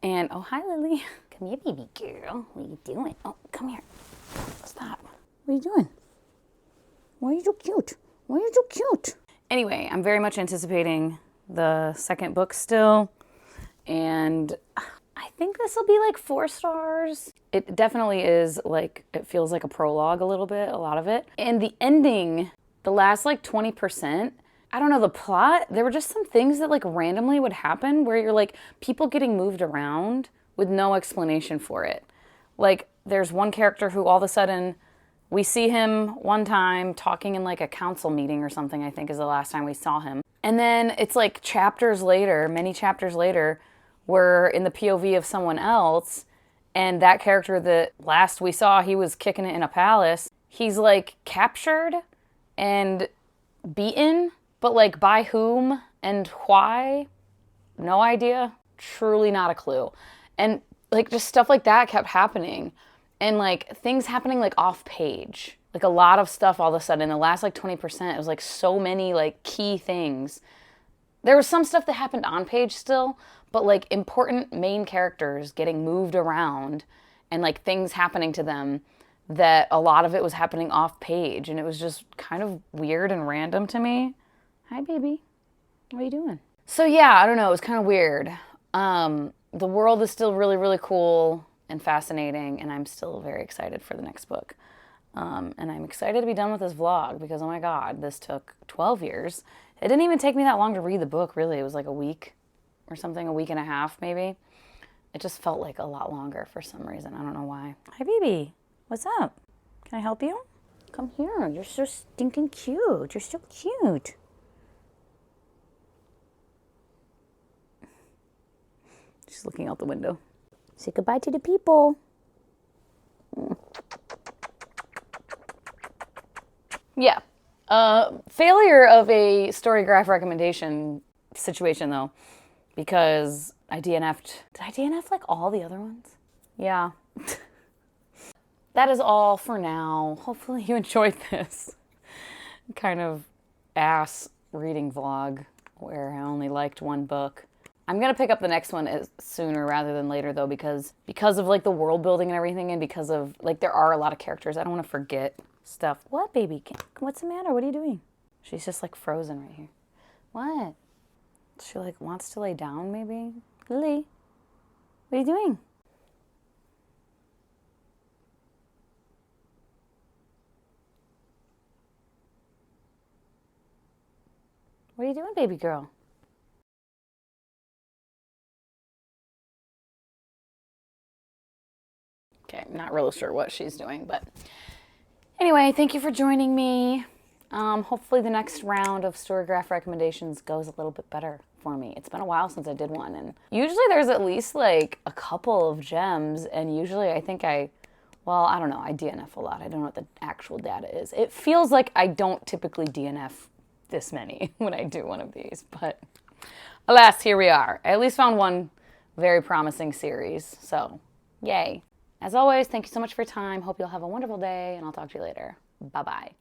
And, oh, hi, Lily. Come here, baby girl. What are you doing? Oh, come here. Stop. What are you doing? Why are you so cute? Why are you so cute? Anyway, I'm very much anticipating the second book still. And I think this will be like 4 stars. It definitely is like, it feels like a prologue a little bit, a lot of it. And the ending, the last like 20%, I don't know, the plot, there were just some things that like randomly would happen where you're like, people getting moved around with no explanation for it. Like there's one character who all of a sudden, we see him one time talking in like a council meeting or something, I think is the last time we saw him. And then it's like chapters later, many chapters later, we're in the POV of someone else, and that character that last we saw, he was kicking it in a palace. He's like captured and beaten, but like by whom and why? No idea. Truly not a clue. And like just stuff like that kept happening. And like things happening like off page. Like a lot of stuff all of a sudden in the last like 20%, it was like so many like key things. There was some stuff that happened on page still, but like important main characters getting moved around and like things happening to them that a lot of it was happening off page, and it was just kind of weird and random to me. Hi, baby. What are you doing? So yeah, I don't know. It was kind of weird. The world is still really, really cool and fascinating, and I'm still very excited for the next book. And I'm excited to be done with this vlog because, oh my God, this took 12 years. It didn't even take me that long to read the book, really. It was like a week or something, a week and a half maybe. It just felt like a lot longer for some reason. I don't know why. Hi, baby. What's up? Can I help you? Come here. You're so stinking cute. You're so cute. She's looking out the window. Say goodbye to the people. Yeah. Failure of a Storygraph recommendation situation, though, because I DNF'd. Did I DNF like all the other ones? Yeah. That is all for now. Hopefully you enjoyed this kind of ass reading vlog where I only liked one book. I'm gonna pick up the next one sooner rather than later, though, because of like the world building and everything, and because of like there are a lot of characters. I don't want to forget stuff. What, baby? What's the matter? What are you doing? She's just like frozen right here. What? She like wants to lay down, maybe? Lily, what are you doing? What are you doing, baby girl? Okay, not really sure what she's doing, but anyway, thank you for joining me. Hopefully the next round of Storygraph recommendations goes a little bit better for me. It's been a while since I did one, and usually there's at least like a couple of gems, and usually I think well, I don't know, I DNF a lot. I don't know what the actual data is. It feels like I don't typically DNF this many when I do one of these, but alas, here we are. I at least found one very promising series, so yay. As always, thank you so much for your time. Hope you'll have a wonderful day, and I'll talk to you later. Bye-bye.